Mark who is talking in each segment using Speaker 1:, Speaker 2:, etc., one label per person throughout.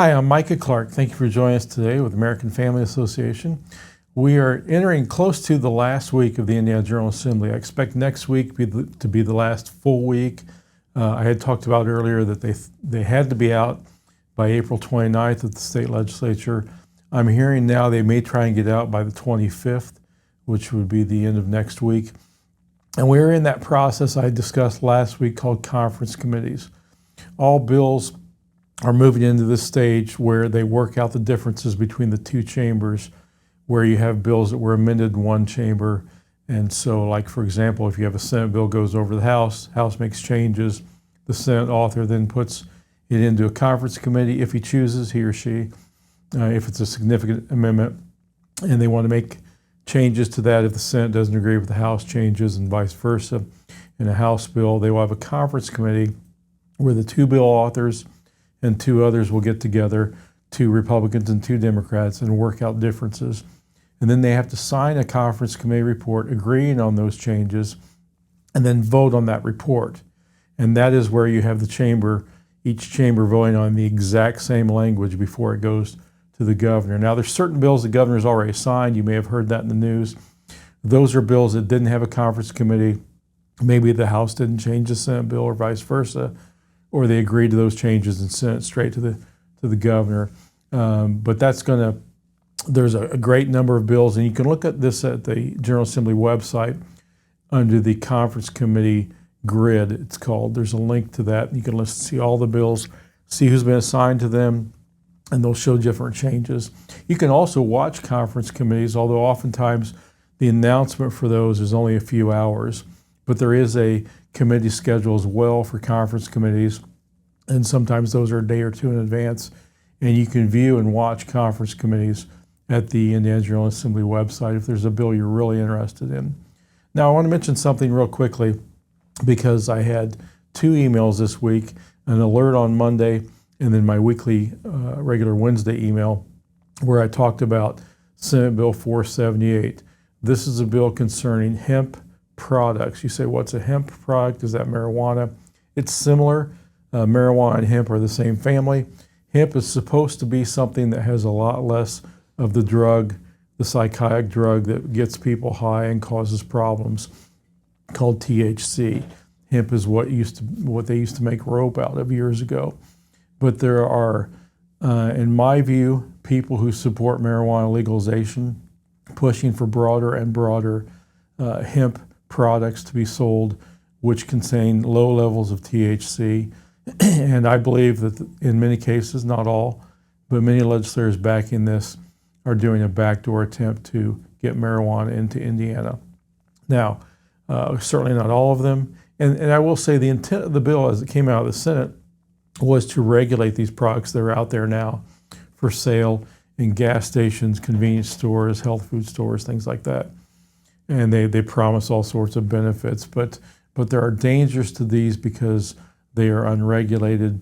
Speaker 1: Hi, I'm Micah Clark. Thank you for joining us today with American Family Association. We are entering close to the last week of the Indiana General Assembly. I expect next week to be the last full week. I had talked about earlier that they had to be out by April 29th at the state legislature. I'm hearing now they may try and get out by the 25th, which would be the end of next week. And we're in that process I discussed last week called conference committees. All bills are moving into this stage where they work out the differences between the two chambers, where you have bills that were amended in one chamber. And so, like, for example, if you have a Senate bill goes over the House makes changes, the Senate author then puts it into a conference committee if he chooses, he or she, if it's a significant amendment, and they want to make changes to that if the Senate doesn't agree with the House changes and vice versa. In a House bill, they will have a conference committee where the two bill authors and two others will get together, two Republicans and two Democrats, and work out differences. And then they have to sign a conference committee report agreeing on those changes and then vote on that report. And that is where you have the chamber, each chamber voting on the exact same language before it goes to the governor. Now, there's certain bills the governor's already signed. You may have heard that in the news. Those are bills that didn't have a conference committee. Maybe the House didn't change the Senate bill or vice versa, or they agreed to those changes and sent it straight to the governor. But that's there's a great number of bills, and you can look at this at the General Assembly website under the conference committee grid, it's called. There's a link to that. You can see all the bills, see who's been assigned to them, and they'll show different changes. You can also watch conference committees, although oftentimes the announcement for those is only a few hours. But there is a committee schedule as well for conference committees, and sometimes those are a day or two in advance. And you can view and watch conference committees at the Indiana General Assembly website if there's a bill you're really interested in. Now, I want to mention something real quickly because I had two emails this week, an alert on Monday and then my weekly regular Wednesday email where I talked about Senate Bill 478. This is a bill concerning hemp products. You say, what's a hemp product? Is that marijuana? It's similar. Marijuana and hemp are the same family. Hemp is supposed to be something that has a lot less of the drug, the psychotic drug that gets people high and causes problems, called THC. Hemp is what they used to make rope out of years ago. But there are, in my view, people who support marijuana legalization pushing for broader and broader hemp products to be sold which contain low levels of THC. And I believe that in many cases, not all, but many legislators backing this are doing a backdoor attempt to get marijuana into Indiana. Now, certainly not all of them. And I will say the intent of the bill as it came out of the Senate was to regulate these products that are out there now for sale in gas stations, convenience stores, health food stores, things like that. And they promise all sorts of benefits, but there are dangers to these because they are unregulated.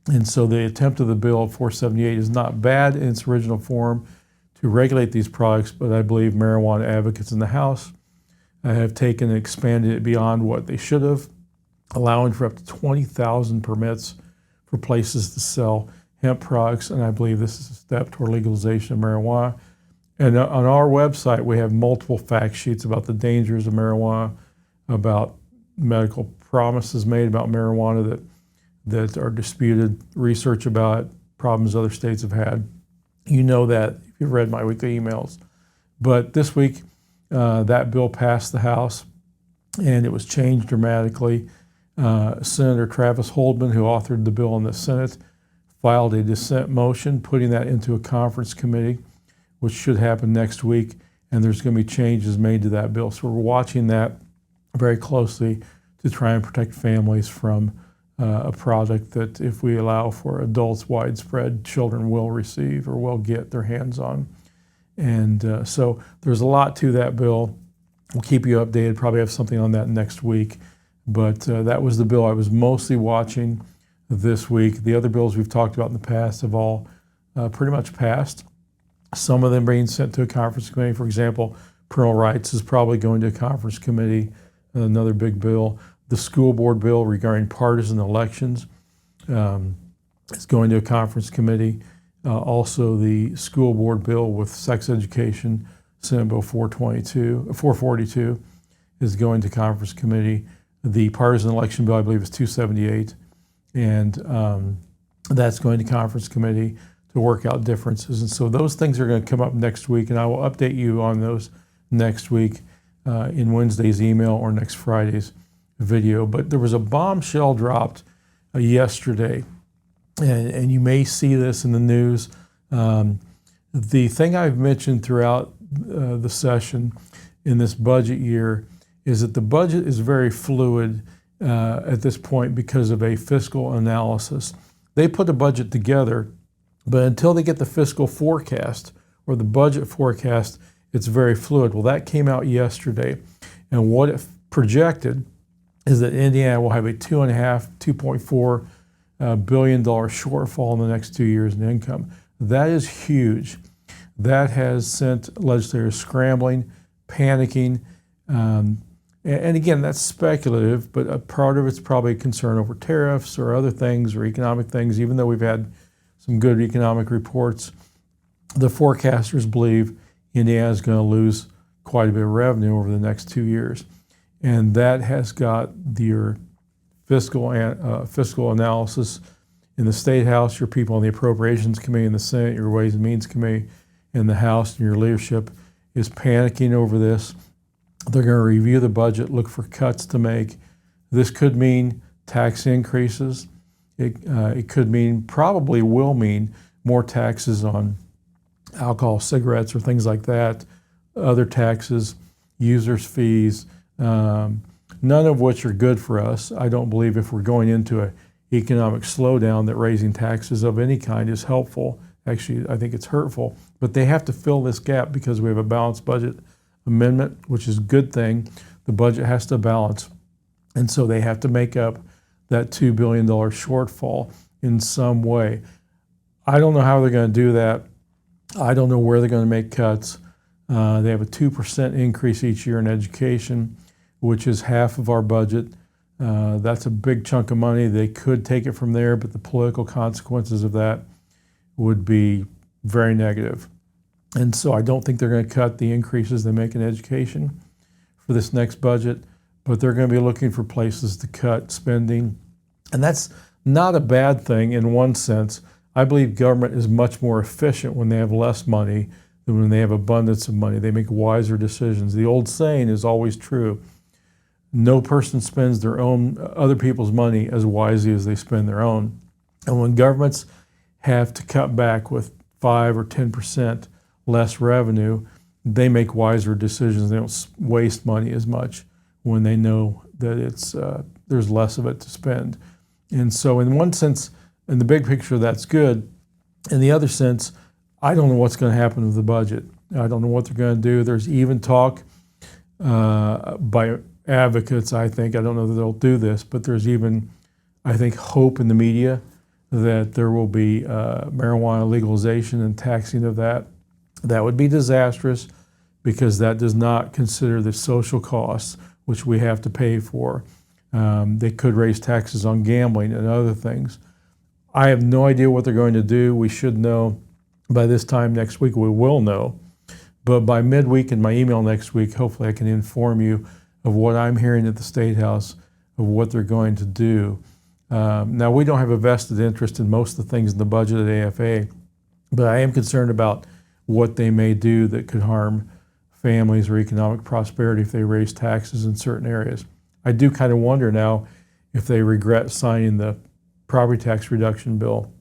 Speaker 1: And so the attempt of the bill 478 is not bad in its original form to regulate these products, but I believe marijuana advocates in the House have taken and expanded it beyond what they should have, allowing for up to 20,000 permits for places to sell hemp products, and I believe this is a step toward legalization of marijuana. And on our website, we have multiple fact sheets about the dangers of marijuana, about medical promises made about marijuana that are disputed, research about it, problems other states have had. You know that if you've read my weekly emails. But this week, that bill passed the House, and it was changed dramatically. Senator Travis Holdman, who authored the bill in the Senate, filed a dissent motion, putting that into a conference committee, which should happen next week, and there's going to be changes made to that bill. So we're watching that very closely to try and protect families from a product that, if we allow for adults widespread, children will receive or will get their hands on. And so there's a lot to that bill. We'll keep you updated, probably have something on that next week. But that was the bill I was mostly watching this week. The other bills we've talked about in the past have all pretty much passed. Some of them being sent to a conference committee. For example, parental rights is probably going to a conference committee, another big bill. The school board bill regarding partisan elections is going to a conference committee. Also, the school board bill with sex education, Senate Bill 442, is going to conference committee. The partisan election bill, I believe, is 278, and that's going to conference committee to work out differences. And so those things are going to come up next week, and I will update you on those next week in Wednesday's email or next Friday's video. But there was a bombshell dropped yesterday, and you may see this in the news. The thing I've mentioned throughout the session in this budget year is that the budget is very fluid at this point because of a fiscal analysis. They put a budget together, but until they get the fiscal forecast or the budget forecast, it's very fluid. Well, that came out yesterday, and what it projected is that Indiana will have a $2.4 billion shortfall in the next 2 years in income. That is huge. That has sent legislators scrambling, panicking, and again, that's speculative, but a part of it's probably concern over tariffs or other things or economic things. Even though we've had some good economic reports, the forecasters believe Indiana is going to lose quite a bit of revenue over the next 2 years. And that has got your fiscal analysis in the State House, your people on the Appropriations Committee in the Senate, your Ways and Means Committee in the House, and your leadership is panicking over this. They're going to review the budget, look for cuts to make. This could mean tax increases. It could mean, probably will mean, more taxes on alcohol, cigarettes, or things like that, other taxes, users' fees, none of which are good for us. I don't believe if we're going into an economic slowdown that raising taxes of any kind is helpful. Actually, I think it's hurtful. But they have to fill this gap because we have a balanced budget amendment, which is a good thing. The budget has to balance. And so they have to make up that $2 billion shortfall in some way. I don't know how they're going to do that. I don't know where they're going to make cuts. They have a 2% increase each year in education, which is half of our budget. That's a big chunk of money. They could take it from there, but the political consequences of that would be very negative. And so I don't think they're going to cut the increases they make in education for this next budget, but they're going to be looking for places to cut spending. And that's not a bad thing in one sense. I believe government is much more efficient when they have less money than when they have abundance of money. They make wiser decisions. The old saying is always true. No person spends other people's money as wisely as they spend their own. And when governments have to cut back with 5 or 10% less revenue, they make wiser decisions. They don't waste money as much when they know that there's less of it to spend. And so in one sense, in the big picture, that's good. In the other sense, I don't know what's going to happen with the budget. I don't know what they're going to do. There's even talk by advocates, I think, I don't know that they'll do this, but there's even, I think, hope in the media that there will be marijuana legalization and taxing of that. That would be disastrous because that does not consider the social costs, which we have to pay for. They could raise taxes on gambling and other things. I have no idea what they're going to do. We should know by this time next week. We will know. But by midweek in my email next week, hopefully I can inform you of what I'm hearing at the State House, of what they're going to do. Now, we don't have a vested interest in most of the things in the budget at AFA, but I am concerned about what they may do that could harm families or economic prosperity if they raise taxes in certain areas. I do kind of wonder now if they regret signing the property tax reduction bill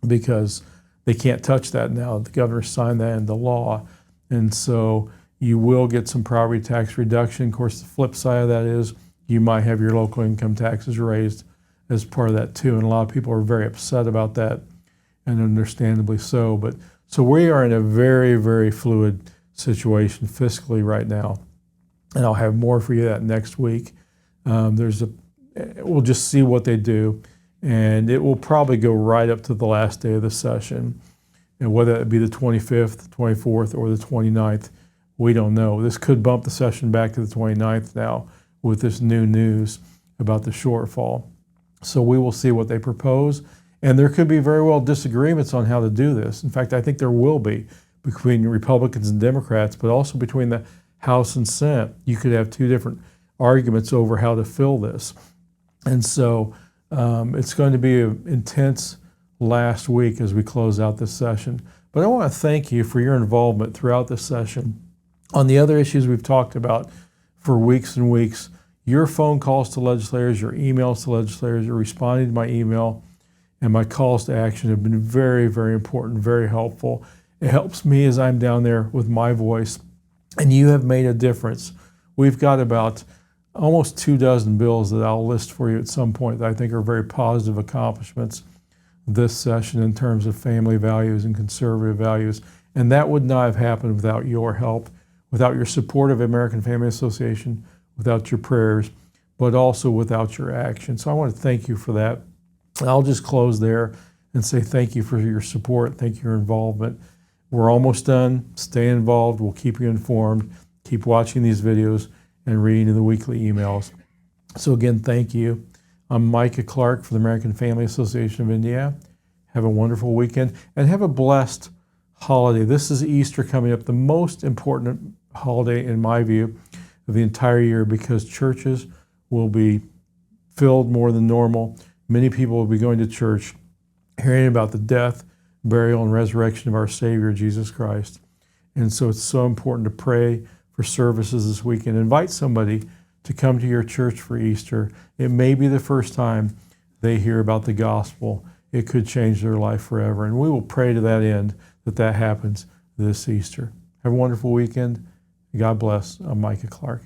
Speaker 1: because they can't touch that now. The governor signed that into law. And so you will get some property tax reduction. Of course, the flip side of that is you might have your local income taxes raised as part of that too. And a lot of people are very upset about that, and understandably so. But so we are in a very, very fluid situation fiscally right now. And I'll have more for you that next week. We'll just see what they do. And it will probably go right up to the last day of the session. And whether it be the 25th, 24th, or the 29th, we don't know. This could bump the session back to the 29th now with this new news about the shortfall. So we will see what they propose. And there could be very well disagreements on how to do this. In fact, I think there will be between Republicans and Democrats, but also between the House and Senate. You could have two different arguments over how to fill this. And so it's going to be an intense last week as we close out this session. But I want to thank you for your involvement throughout this session on the other issues we've talked about for weeks and weeks. Your phone calls to legislators, your emails to legislators, your responding to my email, and my calls to action have been very, very important, very helpful. It helps me as I'm down there with my voice, and you have made a difference. We've got about almost 24 bills that I'll list for you at some point that I think are very positive accomplishments this session in terms of family values and conservative values. And that would not have happened without your help, without your support of American Family Association, without your prayers, but also without your action. So I want to thank you for that. I'll just close there and say thank you for your support. Thank you for your involvement. We're almost done. Stay involved. We'll keep you informed. Keep watching these videos and reading the weekly emails. So again, thank you. I'm Micah Clark for the American Family Association of Indiana. Have a wonderful weekend and have a blessed holiday. This is Easter coming up, the most important holiday in my view of the entire year, because churches will be filled more than normal. Many people will be going to church, hearing about the death, burial, and resurrection of our Savior, Jesus Christ. And so it's so important to pray for services this weekend. Invite somebody to come to your church for Easter. It may be the first time they hear about the gospel. It could change their life forever. And we will pray to that end that happens this Easter. Have a wonderful weekend. God bless. I'm Micah Clark.